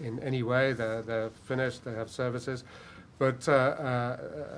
in any way. They're finished, they have services. But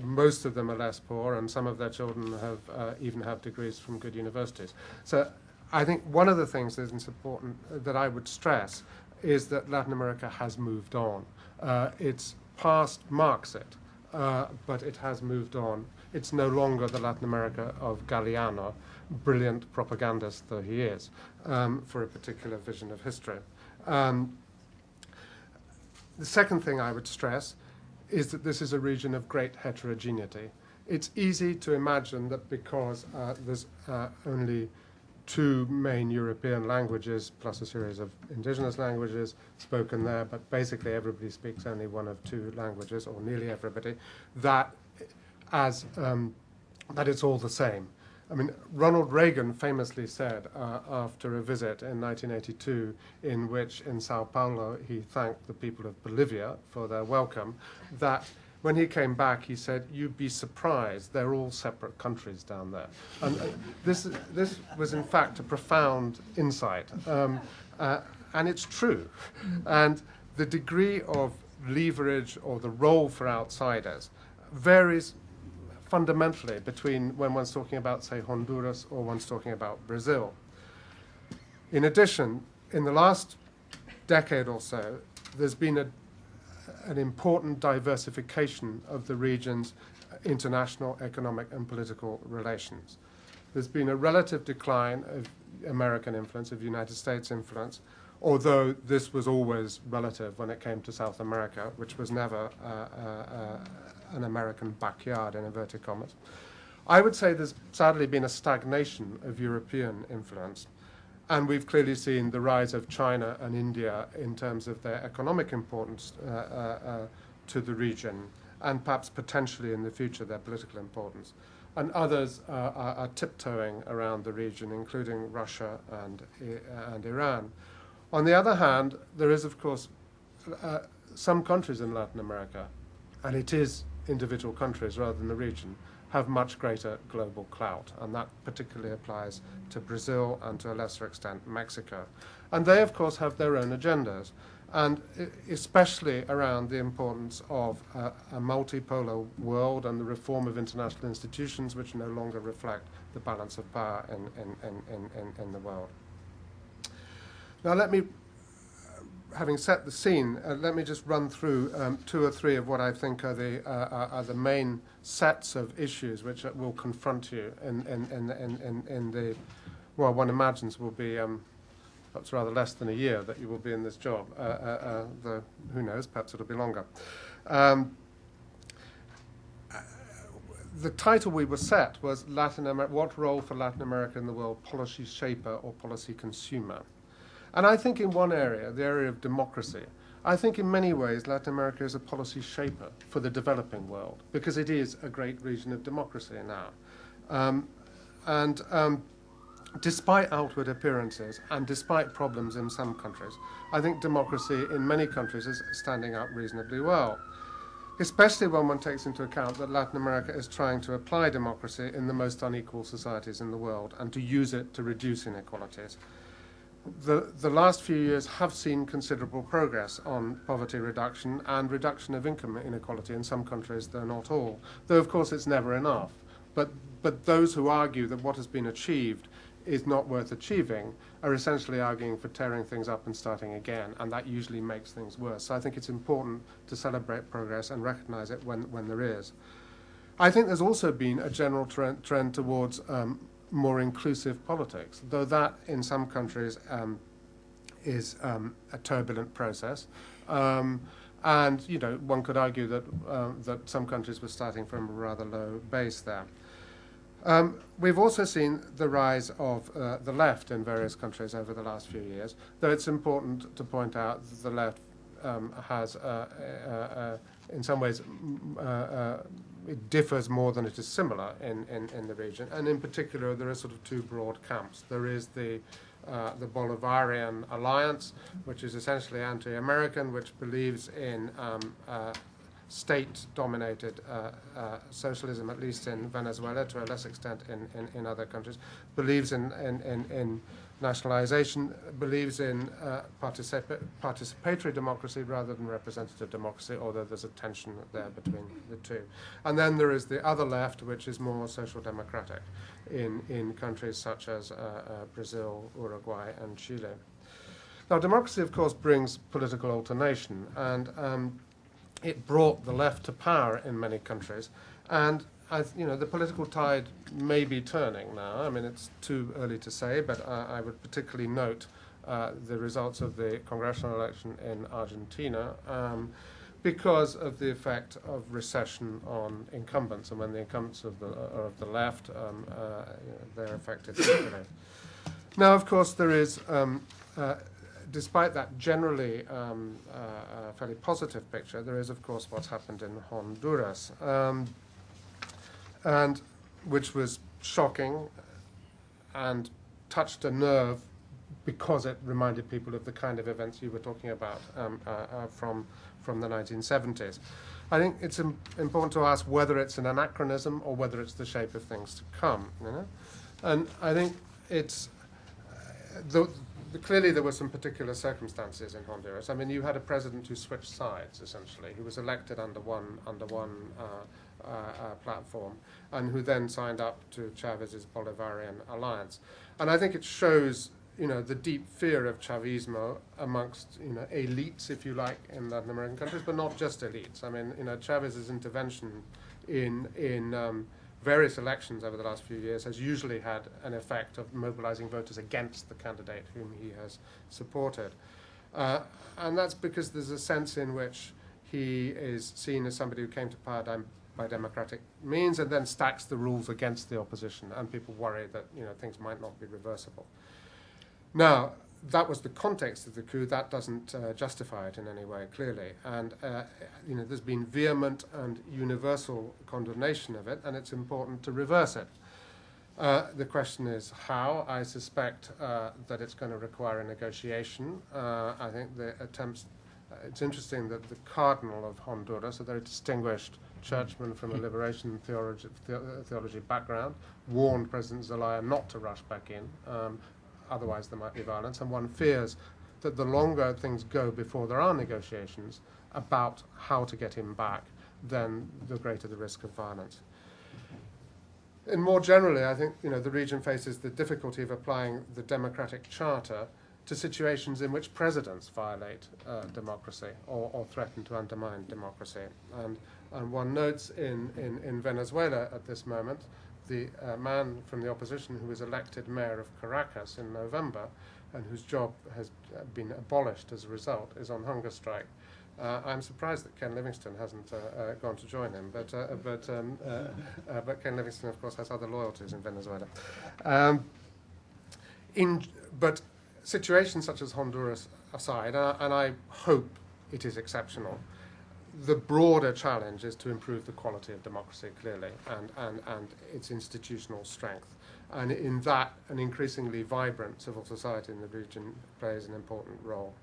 most of them are less poor, and some of their children even have degrees from good universities. So I think one of the things that is important that I would stress is that Latin America has moved on. Its past marks it, but it has moved on. It's no longer the Latin America of Galeano, brilliant propagandist though he is, for a particular vision of history. The second thing I would stress is that this is a region of great heterogeneity. It's easy to imagine that because there's only two main European languages plus a series of indigenous languages spoken there, but basically everybody speaks only one of two languages, or nearly everybody, that it's all the same. I mean, Ronald Reagan famously said after a visit in 1982 in which in Sao Paulo he thanked the people of Bolivia for their welcome, that when he came back he said, "You'd be surprised, they're all separate countries down there." And this was in fact a profound insight, and it's true. And the degree of leverage or the role for outsiders varies fundamentally between when one's talking about, say, Honduras or one's talking about Brazil. In addition, in the last decade or so, there's been an important diversification of the region's international economic and political relations. There's been a relative decline of American influence, of United States influence, although this was always relative when it came to South America, which was never an American backyard, in inverted commas. I would say there's sadly been a stagnation of European influence, and we've clearly seen the rise of China and India in terms of their economic importance to the region, and perhaps potentially in the future their political importance. And others are tiptoeing around the region, including Russia and Iran. On the other hand, there is, of course, some countries in Latin America, and it is individual countries rather than the region, have much greater global clout, and that particularly applies to Brazil and to a lesser extent Mexico. And they, of course, have their own agendas, and especially around the importance of a multipolar world and the reform of international institutions which no longer reflect the balance of power in the world. Now let me, having set the scene, let me just run through two or three of what I think are the main sets of issues which will confront you in the, well, one imagines will be perhaps rather less than a year that you will be in this job. Who knows, perhaps it'll be longer. The title we were set was What Role for Latin America in the World, Policy Shaper or Policy Consumer? And I think in one area, the area of democracy, I think in many ways Latin America is a policy shaper for the developing world, because it is a great region of democracy now. Despite outward appearances and despite problems in some countries, I think democracy in many countries is standing up reasonably well, especially when one takes into account that Latin America is trying to apply democracy in the most unequal societies in the world and to use it to reduce inequalities. The last few years have seen considerable progress on poverty reduction and reduction of income inequality in some countries, though not all, though of course it's never enough. But those who argue that what has been achieved is not worth achieving are essentially arguing for tearing things up and starting again, and that usually makes things worse. So I think it's important to celebrate progress and recognize it when there is. I think there's also been a general trend towards more inclusive politics, though that in some countries is a turbulent process. And you know, one could argue that some countries were starting from a rather low base there. We've also seen the rise of the left in various countries over the last few years, though it's important to point out that the left has, in some ways, it differs more than it is similar in the region. And in particular, there are sort of two broad camps. There is the Bolivarian Alliance, which is essentially anti-American, which believes in state-dominated socialism, at least in Venezuela, to a less extent in other countries, believes in nationalization, believes in participatory democracy rather than representative democracy, although there's a tension there between the two. And then there is the other left, which is more social democratic in countries such as Brazil, Uruguay, and Chile. Now, democracy, of course, brings political alternation, and it brought the left to power in many countries. And the political tide may be turning now. I mean, it's too early to say, but I would particularly note the results of the congressional election in Argentina because of the effect of recession on incumbents, and when the incumbents of the left, they're affected particularly. Now, of course, there is, despite that generally fairly positive picture, there is, of course, what's happened in Honduras. And which was shocking and touched a nerve because it reminded people of the kind of events you were talking about from the 1970s. I think it's important to ask whether it's an anachronism or whether it's the shape of things to come. And I think it's clearly there were some particular circumstances in Honduras. I mean, you had a president who switched sides essentially, who was elected under one platform, and who then signed up to Chavez's Bolivarian Alliance. And I think it shows, the deep fear of Chavismo amongst, elites, if you like, in Latin American countries, but not just elites. I mean, Chavez's intervention in various elections over the last few years has usually had an effect of mobilizing voters against the candidate whom he has supported. And that's because there's a sense in which he is seen as somebody who came to power by democratic means and then stacks the rules against the opposition, and people worry that things might not be reversible. Now, that was the context of the coup. That doesn't justify it in any way, clearly. And there's been vehement and universal condemnation of it, and it's important to reverse it. The question is how. I suspect that it's going to require a negotiation. I think the attempts. It's interesting that the Cardinal of Honduras, a very distinguished churchman from a liberation theology background, warned President Zelaya not to rush back in, otherwise there might be violence, and one fears that the longer things go before there are negotiations about how to get him back, then the greater the risk of violence. And more generally, I think the region faces the difficulty of applying the democratic charter to situations in which presidents violate democracy or threaten to undermine democracy. And one notes in Venezuela at this moment, the man from the opposition who was elected mayor of Caracas in November and whose job has been abolished as a result is on hunger strike. I'm surprised that Ken Livingstone hasn't gone to join him, but Ken Livingstone, of course, has other loyalties in Venezuela. But situations such as Honduras aside, and I hope it is exceptional, the broader challenge is to improve the quality of democracy, clearly, and its institutional strength. And in that, an increasingly vibrant civil society in the region plays an important role.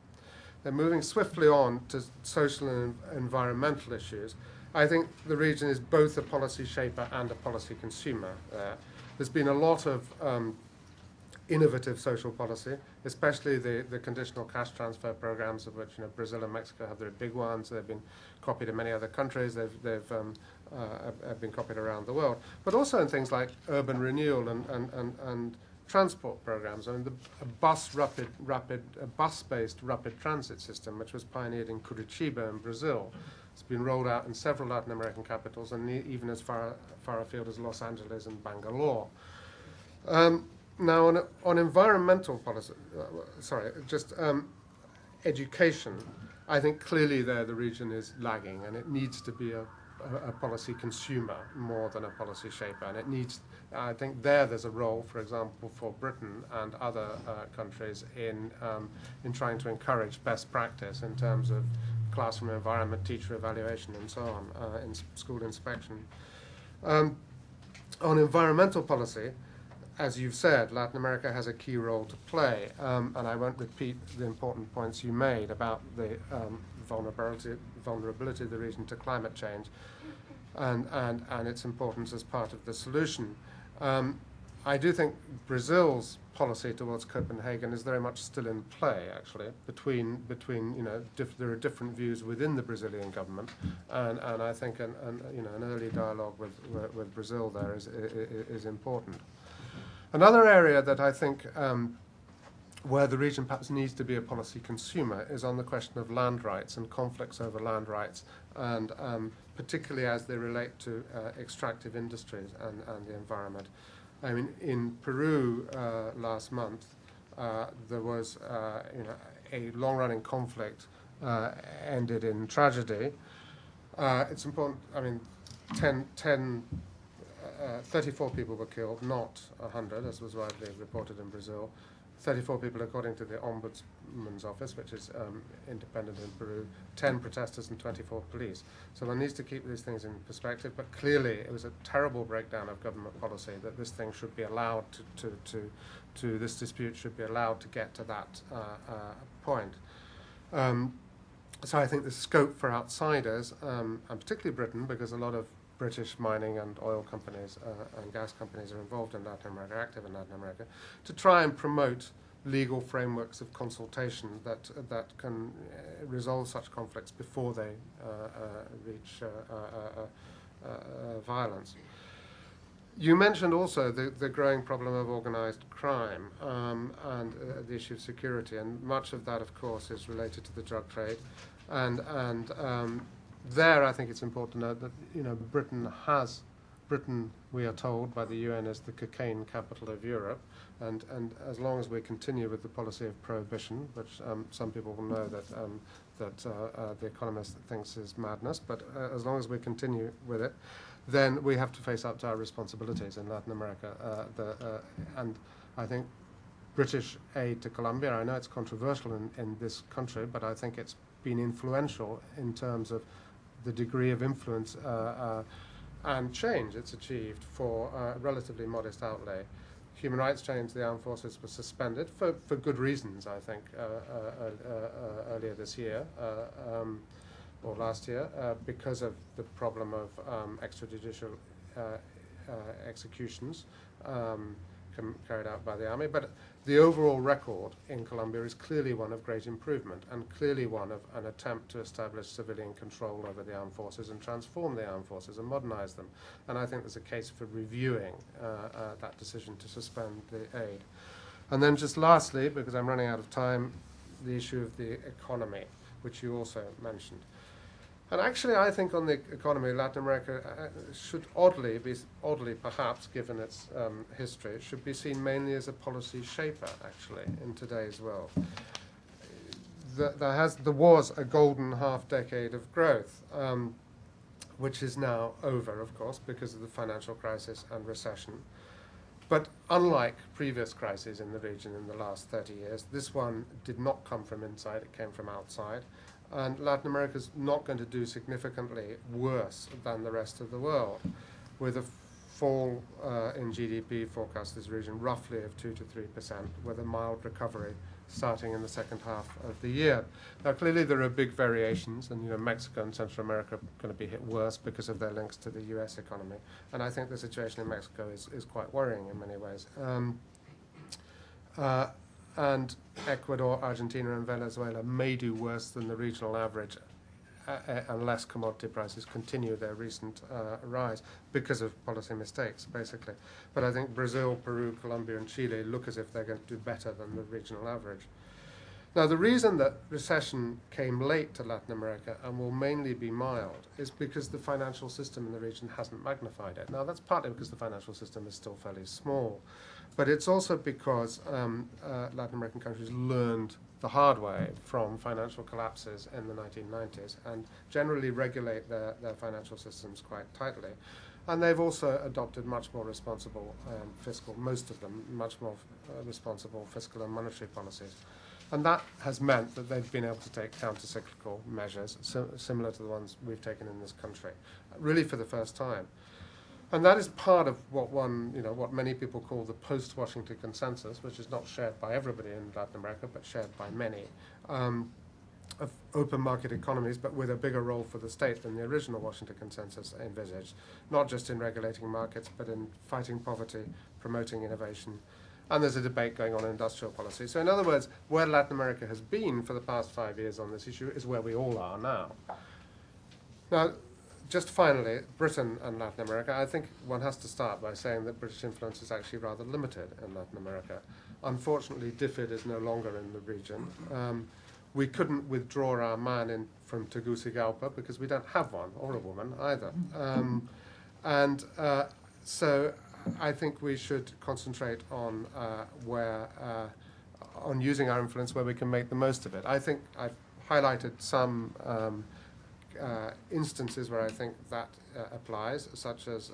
Then moving swiftly on to social and environmental issues, I think the region is both a policy shaper and a policy consumer. There's been a lot of innovative social policy, especially the conditional cash transfer programs, of which Brazil and Mexico have very big ones. They've been copied in many other countries. They've been copied around the world, but also in things like urban renewal and transport programs. I mean, a bus-based rapid transit system, which was pioneered in Curitiba in Brazil, it's been rolled out in several Latin American capitals, and even as far afield as Los Angeles and Bangalore. Now, on environmental policy, education, I think clearly there the region is lagging, and it needs to be a policy consumer more than a policy shaper. And it needs, I think there's a role, for example, for Britain and other countries in trying to encourage best practice in terms of classroom environment, teacher evaluation, and so on, in school inspection. On environmental policy, as you've said, Latin America has a key role to play, and I won't repeat the important points you made about the vulnerability of the region to climate change and its importance as part of the solution. I do think Brazil's policy towards Copenhagen is very much still in play, actually, between there are different views within the Brazilian government, and I think an early dialogue with Brazil there is important. Another area that I think where the region perhaps needs to be a policy consumer is on the question of land rights and conflicts over land rights, and particularly as they relate to extractive industries and the environment. I mean, in Peru last month, there was a long-running conflict ended in tragedy. It's important, I mean, 34 people were killed, not 100, as was widely reported in Brazil. 34 people, according to the Ombudsman's office, which is independent in Peru, 10 protesters and 24 police. So one needs to keep these things in perspective, but clearly it was a terrible breakdown of government policy that this thing should be allowed this dispute should be allowed to get to that point. So I think the scope for outsiders, and particularly Britain, because a lot of British mining and oil companies and gas companies are involved in Latin America, active in Latin America, to try and promote legal frameworks of consultation that can resolve such conflicts before they reach violence. You mentioned also the growing problem of organised crime and the issue of security, and much of that, of course, is related to the drug trade, and there, I think it's important to note that Britain, we are told by the UN, is the cocaine capital of Europe, and as long as we continue with the policy of prohibition, which some people will know that the Economist thinks is madness, but as long as we continue with it, then we have to face up to our responsibilities in Latin America. And I think British aid to Colombia, I know it's controversial in this country, but I think it's been influential in terms of the degree of influence and change it's achieved for a relatively modest outlay. Human rights change, the armed forces were suspended for good reasons, I think, earlier this year or last year because of the problem of extrajudicial executions carried out by the army. But the overall record in Colombia is clearly one of great improvement and clearly one of an attempt to establish civilian control over the armed forces and transform the armed forces and modernize them. And I think there's a case for reviewing that decision to suspend the aid. And then just lastly, because I'm running out of time, the issue of the economy, which you also mentioned. And actually, I think on the economy, Latin America should oddly perhaps, given its history, it should be seen mainly as a policy shaper, actually, in today's world. There was a golden half-decade of growth, which is now over, of course, because of the financial crisis and recession. But unlike previous crises in the region in the last 30 years, this one did not come from inside, it came from outside. And Latin America is not going to do significantly worse than the rest of the world, with a fall in GDP forecast this region roughly of 2 to 3%, with a mild recovery starting in the second half of the year. Now, clearly there are big variations, and Mexico and Central America are going to be hit worse because of their links to the U.S. economy. And I think the situation in Mexico is quite worrying in many ways. And Ecuador, Argentina, and Venezuela may do worse than the regional average unless commodity prices continue their recent rise because of policy mistakes, basically. But I think Brazil, Peru, Colombia, and Chile look as if they're going to do better than the regional average. Now, the reason that recession came late to Latin America and will mainly be mild is because the financial system in the region hasn't magnified it. Now, that's partly because the financial system is still fairly small. But it's also because Latin American countries learned the hard way from financial collapses in the 1990s and generally regulate their financial systems quite tightly. And they've also adopted much more responsible fiscal, most of them, much more responsible fiscal and monetary policies. And that has meant that they've been able to take counter-cyclical measures similar to the ones we've taken in this country, really for the first time. And that is part of what many people call the post-Washington consensus, which is not shared by everybody in Latin America, but shared by many, of open market economies, but with a bigger role for the state than the original Washington Consensus envisaged, not just in regulating markets, but in fighting poverty, promoting innovation. And there's a debate going on in industrial policy. So in other words, where Latin America has been for the past 5 years on this issue is where we all are now. Now, just finally, Britain and Latin America, I think one has to start by saying that British influence is actually rather limited in Latin America. Unfortunately, DFID is no longer in the region. We couldn't withdraw our man in from Tegucigalpa because we don't have one, or a woman either. So I think we should concentrate on on using our influence where we can make the most of it. I think I've highlighted some instances where I think that applies, such as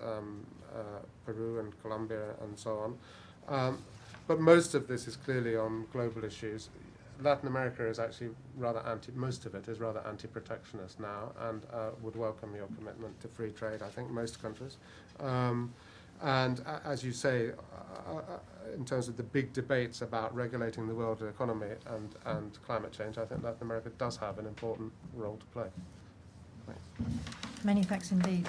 Peru and Colombia and so on. But most of this is clearly on global issues. Latin America is actually rather most of it is rather anti-protectionist now, and would welcome your commitment to free trade, I think, most countries. And as you say, in terms of the big debates about regulating the world economy and climate change, I think Latin America does have an important role to play. Thanks. Many thanks indeed.